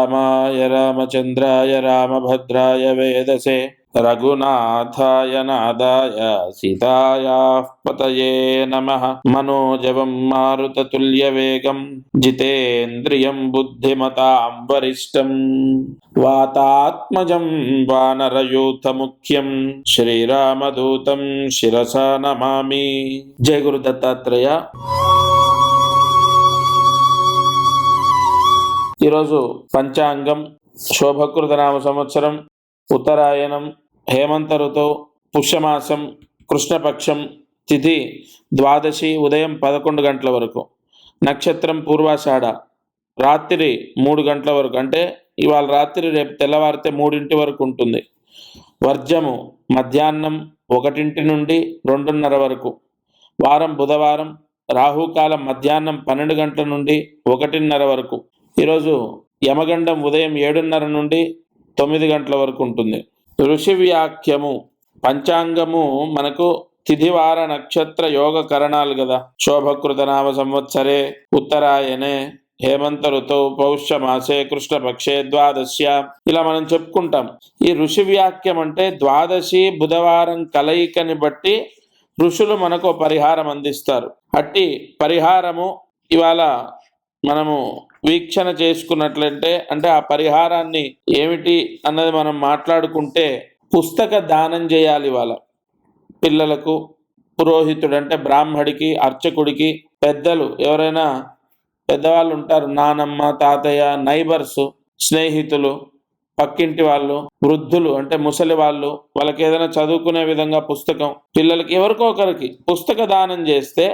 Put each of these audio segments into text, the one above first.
రామాయ రామచంద్రాయ రామభద్రాయ వేదసే రఘునాథాయ నాదాయ సీతాయాః పతయే నమః. మనోజవం మారుతతుల్యవేగం జితేంద్రియం బుద్ధిమతాం వరిష్టం వాతాత్మజం వానరయూథముఖ్యం శ్రీరామదూతం శిరసా నమామి. జయ గురు దత్తాత్రేయ. ఈరోజు పంచాంగం శోభకృత నామ సంవత్సరం, ఉత్తరాయణం, హేమంత ఋతువు, పుష్యమాసం, కృష్ణపక్షం, తిథి ద్వాదశి, ఉదయం 11 గంటల వరకు, నక్షత్రం పూర్వాషాఢ, రాత్రి 3 గంటల వరకు, అంటే ఇవాళ రాత్రి రేపు తెల్లవారితే 3 వరకు ఉంటుంది. వర్జము మధ్యాహ్నం 1 నుండి 2:30 వరకు. వారం బుధవారం, రాహుకాలం మధ్యాహ్నం 12 గంటల నుండి 1:30 వరకు. ఈరోజు యమగండం ఉదయం 7:30 నుండి 9 గంటల వరకు ఉంటుంది. ఋషి వ్యాఖ్యము పంచాంగము మనకు తిథివార నక్షత్ర యోగ కరణాలు కదా. శోభకృత నామ సంవత్సరే ఉత్తరాయణే హేమంత ఋతువు పౌష్యమాసే కృష్ణపక్షే ద్వాదశ్య, ఇలా మనం చెప్పుకుంటాం. ఈ ఋషి వ్యాఖ్యం అంటే ద్వాదశి బుధవారం కలయికని బట్టి ఋషులు మనకు పరిహారం అందిస్తారు. అట్టి పరిహారము ఇవాళ మనము వీక్షణ చేసుకున్నట్లంటే, అంటే ఆ పరిహారాన్ని ఏమిటి అన్నది మనం మాట్లాడుకుంటే, పుస్తక దానం చేయాలి. ఇవాళ పిల్లలకు, పురోహితుడు అంటే బ్రాహ్మడికి, అర్చకుడికి, పెద్దలు ఎవరైనా పెద్దవాళ్ళు ఉంటారు, నానమ్మ, తాతయ్య, నైబర్స్, స్నేహితులు, పక్కింటి వాళ్ళు, వృద్ధులు అంటే ముసలి వాళ్ళు, వాళ్ళకి ఏదైనా చదువుకునే విధంగా పుస్తకం, పిల్లలకి ఎవరికో ఒకరికి పుస్తక దానం చేస్తే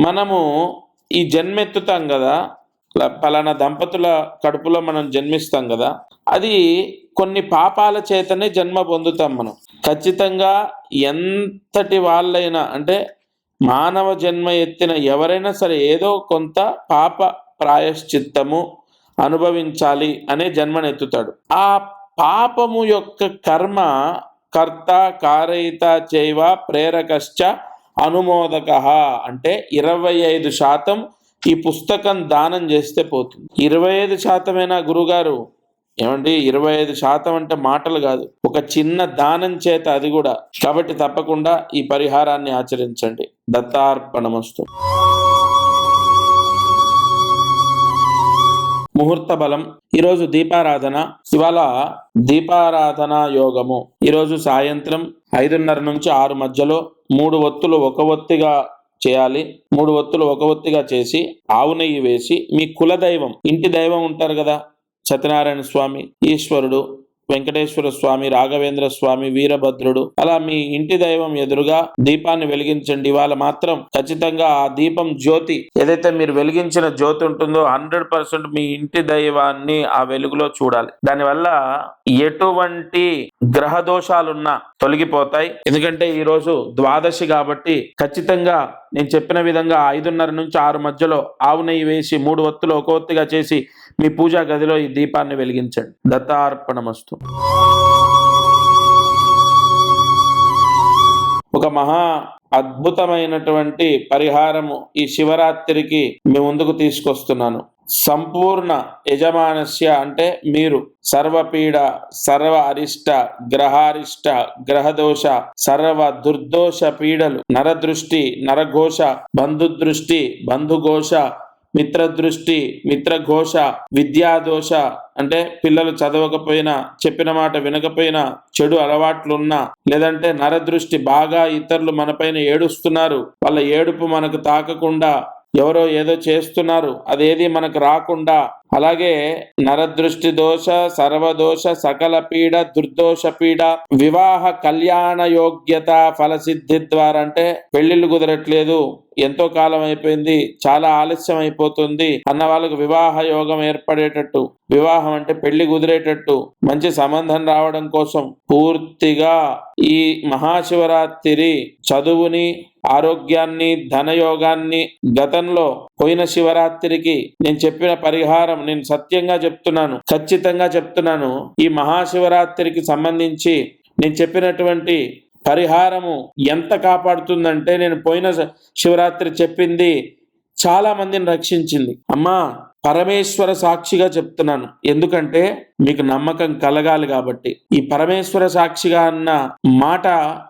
మనము ఈ జన్మెత్తుతాం కదా, పలానా దంపతుల కడుపులో మనం జన్మిస్తాం కదా, అది కొన్ని పాపాల చేతనే జన్మ పొందుతాం మనం. ఖచ్చితంగా ఎంతటి వాళ్ళైనా, అంటే మానవ జన్మ ఎత్తిన ఎవరైనా సరే ఏదో కొంత పాప ప్రాయశ్చిత్తము అనుభవించాలి అనే జన్మనెత్తుతాడు. ఆ పాపము యొక్క కర్మ కర్త కారయిత చైవ ప్రేరకశ్చ అనుమోదక, అంటే 25% ఈ పుస్తకం దానం చేస్తే పోతుంది. 25%? గురుగారు ఏమండి, 25% అంటే మాటలు కాదు, ఒక చిన్న దానం చేత అది కూడా. కాబట్టి తప్పకుండా ఈ పరిహారాన్ని ఆచరించండి. దత్తార్పణమస్తు. ముహూర్త బలం ఈరోజు దీపారాధన. ఇవాళ దీపారాధన యోగము. ఈరోజు సాయంత్రం 5:30 నుంచి 6 మధ్యలో 3 ఒత్తులు ఒక ఒత్తిగా చేయాలి. 3 ఒత్తులు ఒక ఒత్తిగా చేసి ఆవు నెయ్యి వేసి, మీ కులదైవం, ఇంటి దైవం ఉంటారు కదా, సత్యనారాయణ స్వామి, ఈశ్వరుడు, వెంకటేశ్వర స్వామి, రాఘవేంద్ర స్వామి, వీరభద్రుడు, అలా మీ ఇంటి దైవం ఎదురుగా దీపాన్ని వెలిగించండి. ఇవాళ మాత్రం ఖచ్చితంగా ఆ దీపం జ్యోతి, ఏదైతే మీరు వెలిగించిన జ్యోతి ఉంటుందో 100% మీ ఇంటి దైవాన్ని ఆ వెలుగులో చూడాలి. దానివల్ల ఎటువంటి గ్రహ దోషాలున్నా తొలగిపోతాయి. ఎందుకంటే ఈరోజు ద్వాదశి కాబట్టి ఖచ్చితంగా నేను చెప్పిన విధంగా 5:30 నుంచి 6 మధ్యలో ఆవు నెయ్యి వేసి 3 ఒత్తులు ఒక ఒత్తిగా చేసి మీ పూజా గదిలో ఈ దీపాన్ని వెలిగించండి. దత్తార్పణమస్తు. ఒక మహా అద్భుతమైనటువంటి పరిహారము ఈ శివరాత్రికి మీ ముందుకు తీసుకొస్తున్నాను. సంపూర్ణ యజమానస్య అంటే మీరు సర్వపీడ, సర్వ అరిష్ట, గ్రహారిష్ట, గ్రహదోష, సర్వ దుర్దోష పీడలు, నరదృష్టి, నరఘోష, బంధుదృష్టి, బంధుఘోష, మిత్రదృష్టి, మిత్రఘోష, విద్యాదోష అంటే పిల్లలు చదవకపోయినా, చెప్పిన మాట వినకపోయినా, చెడు అలవాట్లున్నా, లేదంటే నరదృష్టి, బాగా ఇతరులు మనపైన ఏడుస్తున్నారు, వాళ్ళ ఏడుపు మనకు తాకకుండా ఎవరో ఏదో చేస్తున్నారు, అదేది మనకు రాకుండా, అలాగే నరదృష్టి దోష, సర్వదోష, సకల పీడ, దుర్దోష పీడ, వివాహ కళ్యాణ యోగ్యత ఫలసిద్ధి ద్వారా, అంటే పెళ్లిళ్ళు కుదరట్లేదు, ఎంతో కాలం అయిపోయింది, చాలా ఆలస్యం అయిపోతుంది అన్న వాళ్ళకు వివాహ యోగం ఏర్పడేటట్టు, వివాహం అంటే పెళ్లి కుదిరేటట్టు, మంచి సంబంధం రావడం కోసం పూర్తిగా ఈ మహాశివరాత్రి చదువుని, ఆరోగ్యాన్ని, ధనయోగాన్ని, గతంలో పోయిన శివరాత్రికి నేను చెప్పిన పరిహారం నేను సత్యంగా చెప్తున్నాను, ఖచ్చితంగా చెప్తున్నాను. ఈ మహాశివరాత్రికి సంబంధించి నేను చెప్పినటువంటి పరిహారము ఎంత కాపాడుతుందంటే, నేను పోయిన శివరాత్రి చెప్పింది చాలా మందిని రక్షించింది. అమ్మా పరమేశ్వర సాక్షిగా చెప్తున్నాను, ఎందుకంటే మీకు నమ్మకం కలగాలి కాబట్టి. ఈ పరమేశ్వర సాక్షిగా అన్న మాట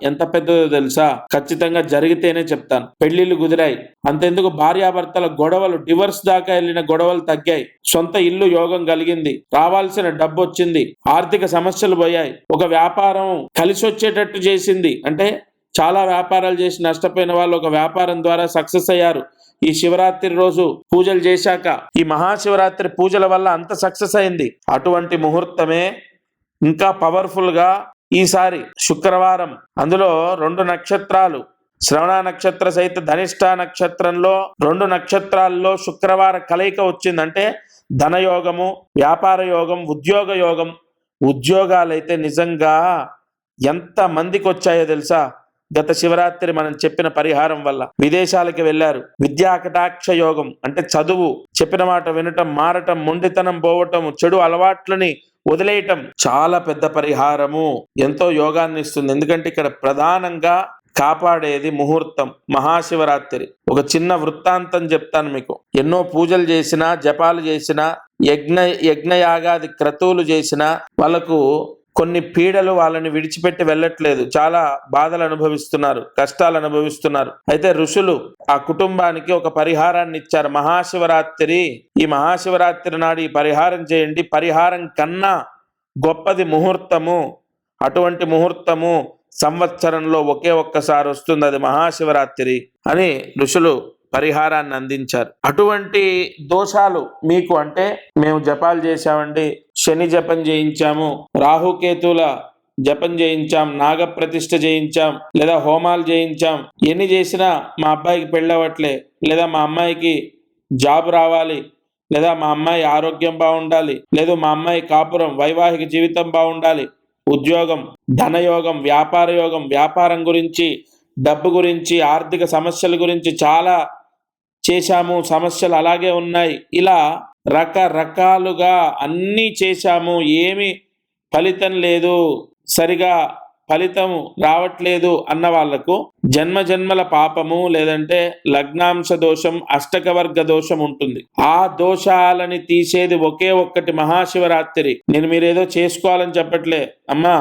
ఎంత పెద్దదో తెలుసా? ఖచ్చితంగా జరిగితేనే చెప్తాను. పెళ్లిళ్ళు కుదిరాయి, అంతెందుకు భార్యాభర్తల గొడవలు, డివర్స్ దాకా వెళ్ళిన గొడవలు తగ్గాయి, సొంత ఇల్లు యోగం కలిగింది, రావాల్సిన డబ్బు వచ్చింది, ఆర్థిక సమస్యలు పోయాయి, ఒక వ్యాపారం కలిసి వచ్చేటట్టు చేసింది. అంటే చాలా వ్యాపారాలు చేసి నష్టపోయిన వాళ్ళు ఒక వ్యాపారం ద్వారా సక్సెస్ అయ్యారు. ఈ శివరాత్రి రోజు పూజలు చేశాక, ఈ మహాశివరాత్రి పూజల వల్ల అంత సక్సెస్ అయింది. అటువంటి ముహూర్తమే ఇంకా పవర్ఫుల్ గా ఈసారి శుక్రవారం, అందులో 2 నక్షత్రాలు, శ్రవణ నక్షత్ర సహిత ధనిష్ట నక్షత్రంలో 2 నక్షత్రాల్లో శుక్రవార కలయిక వచ్చిందంటే ధనయోగము, వ్యాపార యోగం, ఉద్యోగ యోగం. ఉద్యోగాలైతే నిజంగా ఎంత మందికి వచ్చాయో తెలుసా? గత శివరాత్రి మనం చెప్పిన పరిహారం వల్ల విదేశాలకు వెళ్లారు. విద్యా కటాక్ష యోగం అంటే చదువు, చెప్పిన మాట వినటం, మారటం, మొండితనం పోవటం, చెడు అలవాట్లని వదిలేయటం చాలా పెద్ద పరిహారము, ఎంతో యోగాన్ని ఇస్తుంది. ఎందుకంటే ఇక్కడ ప్రధానంగా కాపాడేది ముహూర్తం. మహాశివరాత్రి ఒక చిన్న వృత్తాంతం చెప్తాను మీకు. ఎన్నో పూజలు చేసినా, జపాలు చేసినా, యజ్ఞయాగాది క్రతువులు చేసినా వాళ్ళకు కొన్ని పీడలు వాళ్ళని విడిచిపెట్టి వెళ్ళట్లేదు. చాలా బాధలు అనుభవిస్తున్నారు, కష్టాలు అనుభవిస్తున్నారు. అయితే ఋషులు ఆ కుటుంబానికి ఒక పరిహారాన్ని ఇచ్చారు. మహాశివరాత్రి, ఈ మహాశివరాత్రి నాడు ఈ పరిహారం చేయండి, పరిహారం కన్నా గొప్పది ముహూర్తము. అటువంటి ముహూర్తము సంవత్సరంలో ఒకే ఒక్కసారి వస్తుంది, అది మహాశివరాత్రి అని ఋషులు పరిహారాన్ని అందించారు. అటువంటి దోషాలు మీకు అంటే, మేము జపాలు చేశామండి, శని జపం చేయించాము, రాహుకేతుల జపం చేయించాం, నాగప్రతిష్ఠ చేయించాం, లేదా హోమాలు చేయించాం, ఎన్ని చేసినా మా అబ్బాయికి పెళ్ళవట్లే, లేదా మా అమ్మాయికి జాబ్ రావాలి, లేదా మా అమ్మాయి ఆరోగ్యం బాగుండాలి, లేదా మా అమ్మాయి కాపురం వైవాహిక జీవితం బాగుండాలి, ఉద్యోగం, ధనయోగం, వ్యాపార యోగం, వ్యాపారం గురించి, డబ్బు గురించి, ఆర్థిక సమస్యల గురించి చాలా చేశాము, సమస్యలు అలాగే ఉన్నాయి. ఇలా రకరకాలుగా అన్నీ చేశాము, ఏమి ఫలితం లేదు, సరిగా ఫలితం రావట్లేదు అన్న వాళ్లకు జన్మజన్మల పాపము, లేదంటే లగ్నాంశ దోషం, అష్టకవర్గ దోషం ఉంటుంది. ఆ దోషాలని తీసేది ఒకే ఒక్కటి మహాశివరాత్రి. నేను మీరేదో చేసుకోవాలని చెప్పట్లే అమ్మా,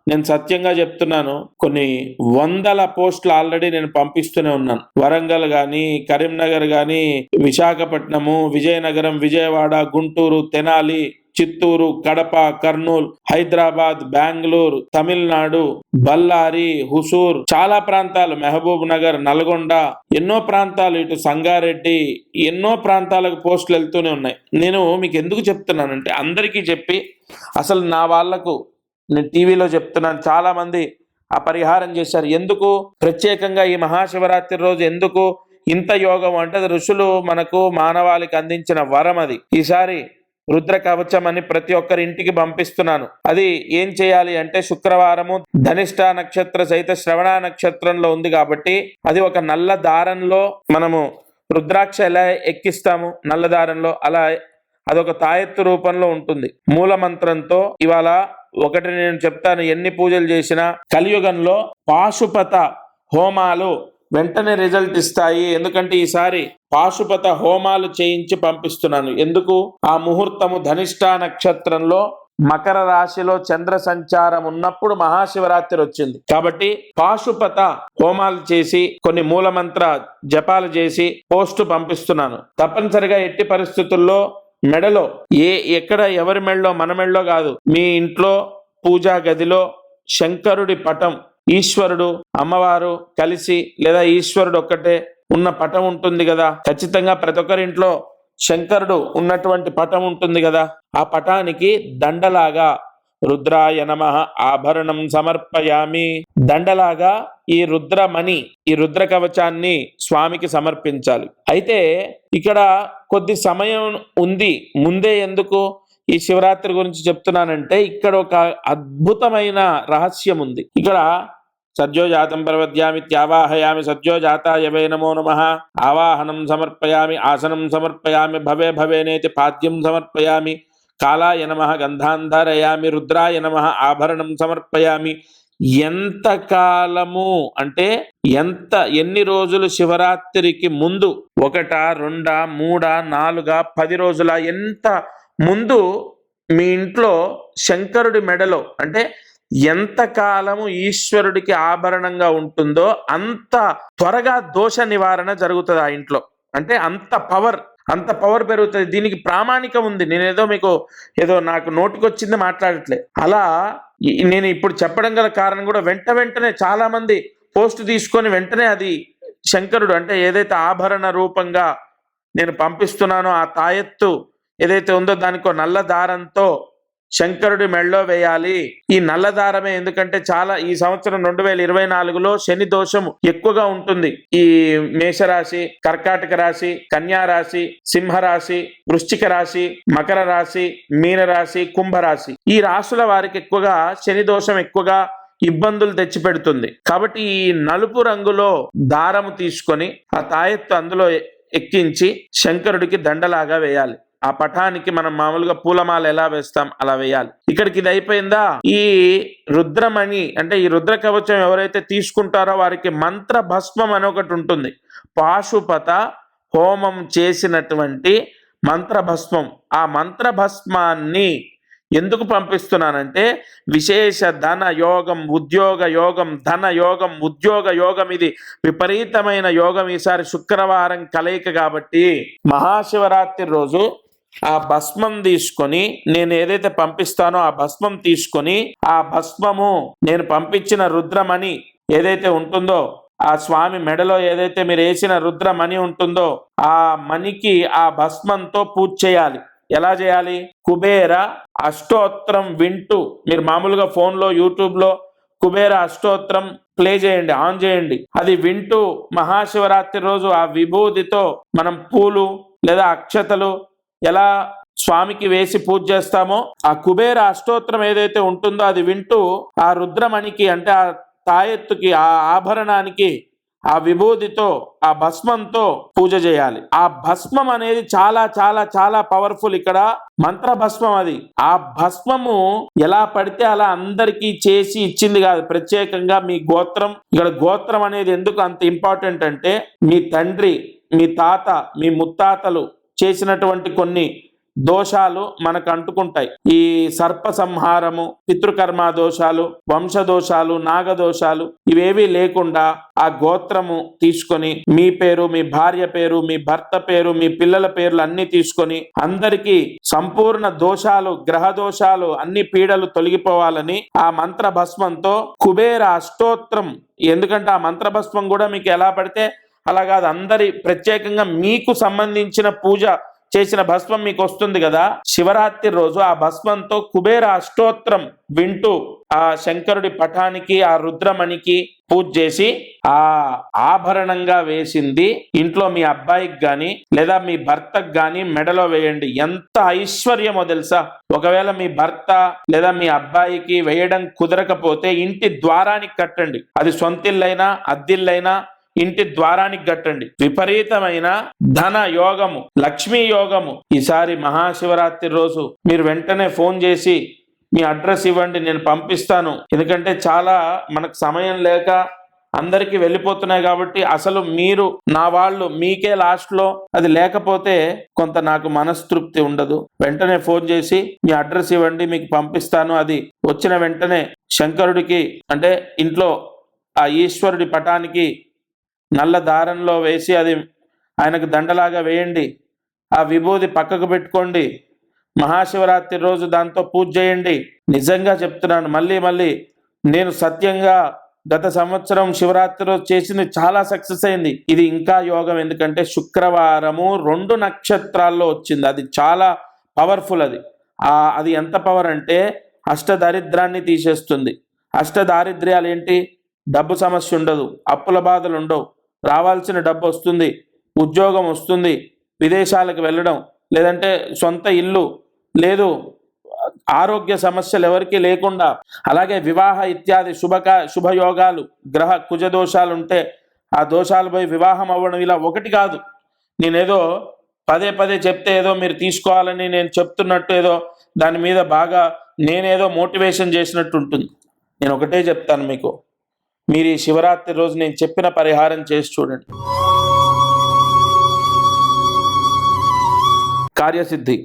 నేను సత్యంగా చెప్తున్నాను. కొన్ని 100 పోస్టులు ఆల్రెడీ నేను పంపిస్తూనే ఉన్నాను. వరంగల్ కానీ, కరీంనగర్ కానీ, విశాఖపట్నము, విజయనగరం, విజయవాడ, గుంటూరు, తెనాలి, చిత్తూరు, కడప, కర్నూలు, హైదరాబాద్, బెంగళూరు, తమిళనాడు, బళ్ళారి, హుసూర్, చాలా ప్రాంతాలు, మహబూబ్ నగర్, నల్గొండ, ఎన్నో ప్రాంతాలు, ఇటు సంగారెడ్డి, ఎన్నో ప్రాంతాలకు పోస్టులు వెళ్తూనే ఉన్నాయి. నేను మీకు ఎందుకు చెప్తున్నానంటే అందరికీ చెప్పి, అసలు నా వాళ్లకు నేను టీవీలో చెప్తున్నాను, చాలా మంది ఆ పరిహారం చేశారు. ఎందుకు ప్రత్యేకంగా ఈ మహాశివరాత్రి రోజు ఎందుకు ఇంత యోగం అంటే, ఋషులు మనకు మానవాళికి అందించిన వరం అది. ఈసారి రుద్ర కవచం అని ప్రతి ఒక్కరి ఇంటికి పంపిస్తున్నాను. అది ఏం చేయాలి అంటే, శుక్రవారము ధనిష్ట నక్షత్ర సహిత శ్రవణ నక్షత్రంలో ఉంది కాబట్టి, అది ఒక నల్ల దారంలో మనము రుద్రాక్ష ఎలా ఎక్కిస్తాము నల్ల దారంలో, అలా అదొక తాయెత్తు రూపంలో ఉంటుంది. మూల మంత్రంతో ఇవాళ ఒకటి నేను చెప్తాను, ఎన్ని పూజలు చేసినా కలియుగంలో పాశుపత హోమాలు వెంటనే రిజల్ట్ ఇస్తాయి. ఎందుకంటే ఈసారి పాశుపత హోమాలు చేయించి పంపిస్తున్నాను. ఎందుకు? ఆ ముహూర్తము ధనిష్ట నక్షత్రంలో మకర రాశిలో చంద్ర సంచారం ఉన్నప్పుడు మహాశివరాత్రి వచ్చింది కాబట్టి పాశుపత హోమాలు చేసి కొన్ని మూలమంత్ర జపాలు చేసి పోస్టు పంపిస్తున్నాను. తప్పనిసరిగా ఎట్టి పరిస్థితుల్లో మెడలో ఎక్కడ ఎవరి మెడలో, మన మెడలో కాదు, మీ ఇంట్లో పూజా గదిలో శంకరుడి పటం, ఈశ్వరుడు అమ్మవారు కలిసి లేదా ఈశ్వరుడు ఒక్కటే ఉన్న పటం ఉంటుంది కదా, ఖచ్చితంగా ప్రతి ఒక్కరి ఇంట్లో శంకరుడు ఉన్నటువంటి పటం ఉంటుంది కదా, ఆ పటానికి దండలాగా రుద్రాయ నమః ఆభరణం సమర్పయామి, దండలాగా ఈ రుద్రమణి, ఈ రుద్ర కవచాన్ని స్వామికి సమర్పించాలి. అయితే ఇక్కడ కొద్ది సమయం ఉంది ముందే. ఎందుకు ఈ శివరాత్రి గురించి చెప్తున్నానంటే, ఇక్కడ ఒక అద్భుతమైన రహస్యం ఉంది. ఇక్కడ సద్యోజాతం ప్రవద్యామిత్యావాహయామి, సద్యోజాతాయ వై నమో నమః, ఆవాహనం సమర్పయామి, ఆసనం సమర్పయామి, భవే భవేనేతి పాద్యం సమర్పయామి, కాలాయ నమః గంధాంధారయామి, రుద్రాయ నమః ఆభరణం సమర్పయామి, ఎంత కాలము అంటే ఎన్ని రోజులు శివరాత్రికి ముందు, 1, 2, 3, 4, 10 రోజుల ఎంత ముందు మీ ఇంట్లో శంకరుడి మెడలో అంటే ఎంత కాలము ఈశ్వరుడికి ఆభరణంగా ఉంటుందో అంత త్వరగా దోష నివారణ జరుగుతుంది ఆ ఇంట్లో. అంటే అంత పవర్ పెరుగుతుంది. దీనికి ప్రామాణికం ఉంది. నేనేదో మీకు ఏదో నాకు నోటికొచ్చింది మాట్లాడట్లే. అలా నేను ఇప్పుడు చెప్పడం గల కారణం కూడా వెంటనే చాలా మంది పోస్ట్ తీసుకొని వెంటనే అది శంకరుడు అంటే ఏదైతే ఆభరణ రూపంగా నేను పంపిస్తున్నానో ఆ తాయెత్తు ఏదైతే ఉందో దానికో నల్ల దారంతో శంకరుడి మెళ్ళో వేయాలి. ఈ నల్ల దారమే ఎందుకంటే చాలా ఈ సంవత్సరం 2024లో శని దోషం ఎక్కువగా ఉంటుంది. ఈ మేషరాశి, కర్కాటక రాశి, కన్యా రాశి, సింహరాశి, వృశ్చిక రాశి, మకర రాశి, మీనరాశి, కుంభరాశి ఈ రాశుల వారికి ఎక్కువగా శని దోషం ఎక్కువగా ఇబ్బందులు తెచ్చిపెడుతుంది. కాబట్టి ఈ నలుపు రంగులో దారము తీసుకొని ఆ తాయెత్తు అందులో ఎక్కించి శంకరుడికి దండలాగా వేయాలి. ఆ పటానికి మనం మామూలుగా పూలమాల ఎలా వేస్తాం అలా వేయాలి. ఇక్కడికి ఇది అయిపోయిందా, ఈ రుద్రమణి అంటే ఈ రుద్ర కవచం ఎవరైతే తీసుకుంటారో వారికి మంత్ర భస్మం అని ఒకటి ఉంటుంది. పాశుపత హోమం చేసినటువంటి మంత్ర భస్మం. ఆ మంత్ర భస్మాన్ని ఎందుకు పంపిస్తున్నానంటే విశేష ధన యోగం, ఉద్యోగ యోగం, ధన యోగం, ఉద్యోగ యోగం, ఇది విపరీతమైన యోగం ఈసారి శుక్రవారం కలయిక కాబట్టి మహాశివరాత్రి రోజు ఆ భస్మం తీసుకొని నేను ఏదైతే పంపిస్తానో ఆ భస్మం తీసుకొని ఆ భస్మము నేను పంపించిన రుద్రమణి ఏదైతే ఉంటుందో ఆ స్వామి మెడలో ఏదైతే మీరు వేసిన రుద్రమణి ఉంటుందో ఆ మణికి ఆ భస్మంతో పూజ చేయాలి. ఎలా చేయాలి? కుబేర అష్టోత్తరం వింటూ మీరు మామూలుగా ఫోన్లో యూట్యూబ్లో కుబేర అష్టోత్తరం ప్లే చేయండి, ఆన్ చేయండి. అది వింటూ మహాశివరాత్రి రోజు ఆ విభూతితో మనం పూలు లేదా అక్షతలు ఎలా స్వామికి వేసి పూజ చేస్తామో ఆ కుబేర అష్టోత్తరం ఏదైతే ఉంటుందో అది వింటూ ఆ రుద్రమణికి అంటే ఆ తాయెత్తుకి ఆ ఆభరణానికి ఆ విభూతితో ఆ భస్మంతో పూజ చేయాలి. ఆ భస్మం అనేది చాలా చాలా చాలా పవర్ఫుల్. ఇక్కడ మంత్ర భస్మం. అది ఆ భస్మము ఎలా పడితే అలా అందరికీ చేసి ఇచ్చింది కాదు, ప్రత్యేకంగా మీ గోత్రం. ఇక్కడ గోత్రం అనేది ఎందుకు అంత ఇంపార్టెంట్ అంటే మీ తండ్రి, మీ తాత, మీ ముత్తాతలు చేసినటువంటి కొన్ని దోషాలు మనకు అంటుకుంటాయి. ఈ సర్ప సంహారము, పితృకర్మ దోషాలు, వంశదోషాలు, నాగదోషాలు ఇవేవి లేకుండా ఆ గోత్రము తీసుకొని మీ పేరు, మీ భార్య పేరు, మీ భర్త పేరు, మీ పిల్లల పేర్లు అన్ని తీసుకొని అందరికీ సంపూర్ణ దోషాలు, గ్రహ దోషాలు, అన్ని పీడలు తొలగిపోవాలని ఆ మంత్ర భస్మంతో కుబేర అష్టోత్తరం. ఎందుకంటే ఆ మంత్ర భస్మం కూడా మీకు ఎలా పడితే అలా కాదు, అందరి ప్రత్యేకంగా మీకు సంబంధించిన పూజ చేసిన భస్మం మీకు వస్తుంది కదా. శివరాత్రి రోజు ఆ భస్మంతో కుబేర అష్టోత్తరం వింటూ ఆ శంకరుడి పటానికి ఆ రుద్రమణికి పూజ చేసి ఆ ఆభరణంగా వేసింది ఇంట్లో మీ అబ్బాయికి గాని లేదా మీ భర్తకు గాని మెడలో వేయండి. ఎంత ఐశ్వర్యమో తెలుసా. ఒకవేళ మీ భర్త లేదా మీ అబ్బాయికి వేయడం కుదరకపోతే ఇంటి ద్వారానికి కట్టండి. అది సొంతిల్లైనా అద్దిల్లైనా ఇంటి ద్వారానికి కట్టండి. విపరీతమైన ధన యోగము, లక్ష్మీ యోగము. ఈసారి మహాశివరాత్రి రోజు మీరు వెంటనే ఫోన్ చేసి మీ అడ్రస్ ఇవ్వండి, నేను పంపిస్తాను. ఎందుకంటే చాలా మనకు సమయం లేక అందరికీ వెళ్ళిపోతున్నాయి కాబట్టి అసలు మీరు నా వాళ్ళు మీకే లాస్ట్లో అది లేకపోతే కొంత నాకు మనస్తృప్తి ఉండదు. వెంటనే ఫోన్ చేసి మీ అడ్రస్ ఇవ్వండి, మీకు పంపిస్తాను. అది వచ్చిన వెంటనే శంకరుడికి అంటే ఇంట్లో ఆ ఈశ్వరుడి పటానికి నల్ల దారంలో వేసి అది ఆయనకు దండలాగా వేయండి. ఆ విభూది పక్కకు పెట్టుకోండి. మహాశివరాత్రి రోజు దాంతో పూజ చేయండి. నిజంగా చెప్తున్నాను, మళ్ళీ నేను సత్యంగా గత సంవత్సరం శివరాత్రి రోజు చేసింది చాలా సక్సెస్ అయింది. ఇది ఇంకా యోగం. ఎందుకంటే శుక్రవారము 2 నక్షత్రాల్లో వచ్చింది. అది చాలా పవర్ఫుల్. అది ఎంత పవర్ అంటే అష్టదారిద్రాన్ని తీసేస్తుంది. అష్టదారిద్ర్యాలు ఏంటి? డబ్బు సమస్య ఉండదు, అప్పుల బాధలు ఉండవు, రావాల్సిన డబ్బు వస్తుంది, ఉద్యోగం వస్తుంది, విదేశాలకు వెళ్ళడం, లేదంటే సొంత ఇల్లు లేదు, ఆరోగ్య సమస్యలు ఎవరికి లేకుండా, అలాగే వివాహ ఇత్యాది శుభయోగాలు, గ్రహ కుజ దోషాలు ఉంటే ఆ దోషాలు పోయి వివాహం అవ్వడం. ఇలా ఒకటి కాదు, నేనేదో పదే చెప్తే ఏదో మీరు తీసుకోవాలని నేను చెప్తున్నట్టు ఏదో దాని మీద బాగా నేనేదో మోటివేషన్ చేసినట్టు ఉంటుంది. నేను ఒకటే చెప్తాను మీకు, మీరు ఈ శివరాత్రి రోజు నేను చెప్పిన పరిహారం చేసి చూడండి, కార్యసిద్ధి.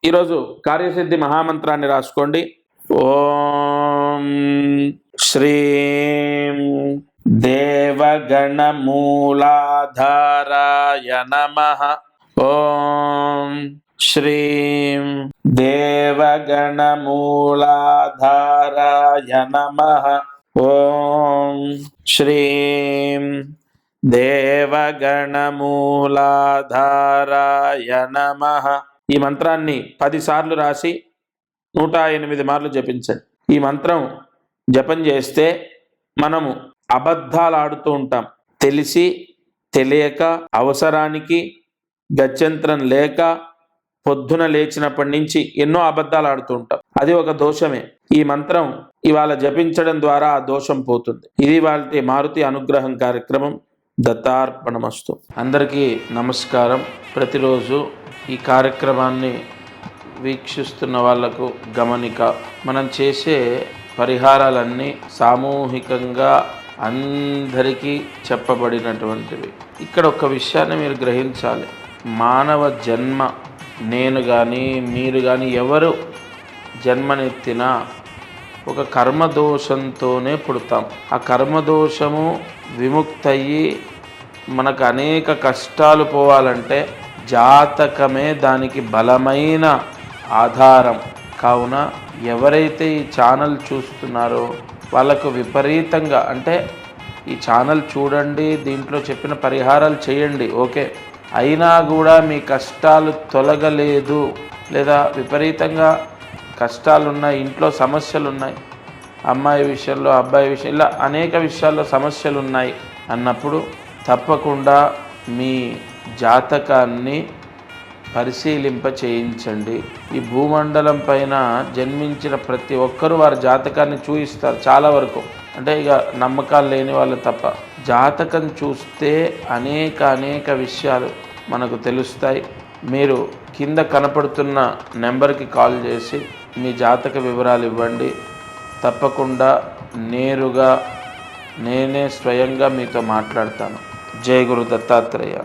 ఈరోజు కార్యసిద్ధి మహామంత్రాన్ని రాసుకోండి. ఓం శ్రీం దేవగణమూలాధారాయ నమః. ఓం శ్రీం దేవగణమూలాధారాయ నమః. ఓం శ్రీం దేవగణమూలాధారాయ నమః. ఈ మంత్రాన్ని 10 సార్లు రాసి 108 మార్లు జపించండి. ఈ మంత్రం జపం చేస్తే మనము అబద్ధాలు ఆడుతూ ఉంటాం, తెలిసి తెలియక, అవసరానికి గత్యంతరం లేక, పొద్దున లేచినప్పటి నుంచి ఎన్నో అబద్ధాలు ఆడుతూ ఉంటాం. అది ఒక దోషమే. ఈ మంత్రం ఇవాళ జపించడం ద్వారా ఆ దోషం పోతుంది. ఇది వాళ్ళ మారుతి అనుగ్రహం కార్యక్రమం. దత్తార్పణమస్తు. అందరికీ నమస్కారం. ప్రతిరోజు ఈ కార్యక్రమాన్ని వీక్షిస్తున్న వాళ్లకు గమనిక, మనం చేసే పరిహారాలన్నీ సామూహికంగా అందరికీ చెప్పబడినటువంటివి. ఇక్కడ ఒక విషయాన్ని మీరు గ్రహించాలి. మానవ జన్మ, నేను కానీ మీరు కానీ ఎవరు జన్మనెత్తినా ఒక కర్మదోషంతోనే పుడతాం. ఆ కర్మదోషము విముక్తయ్యి మనకు అనేక కష్టాలు పోవాలంటే జాతకమే దానికి బలమైన ఆధారం. కావున ఎవరైతే ఈ ఛానల్ చూస్తున్నారో వాళ్ళకు విపరీతంగా, అంటే ఈ ఛానల్ చూడండి, దీంట్లో చెప్పిన పరిహారాలు చేయండి, ఓకే, అయినా కూడా మీ కష్టాలు తొలగలేదు, లేదా విపరీతంగా కష్టాలున్నాయి, ఇంట్లో సమస్యలు ఉన్నాయి, అమ్మాయి విషయంలో, అబ్బాయి విషయం, ఇలా అనేక విషయాల్లో సమస్యలు ఉన్నాయి అన్నప్పుడు తప్పకుండా మీ జాతకాన్ని పరిశీలింప చేయించండి. ఈ భూమండలం పైన జన్మించిన ప్రతి ఒక్కరూ వారి జాతకాన్ని చూయిస్తారు చాలా వరకు, అంటే ఇక నమ్మకాలు లేని వాళ్ళు తప్ప. జాతకం చూస్తే అనేక విషయాలు మనకు తెలుస్తాయి. మీరు కింద కనపడుతున్న నెంబర్కి కాల్ చేసి మీ జాతక వివరాలు ఇవ్వండి. తప్పకుండా నేరుగా నేనే స్వయంగా మీతో మాట్లాడతాను. జై గురు దత్తాత్రేయ.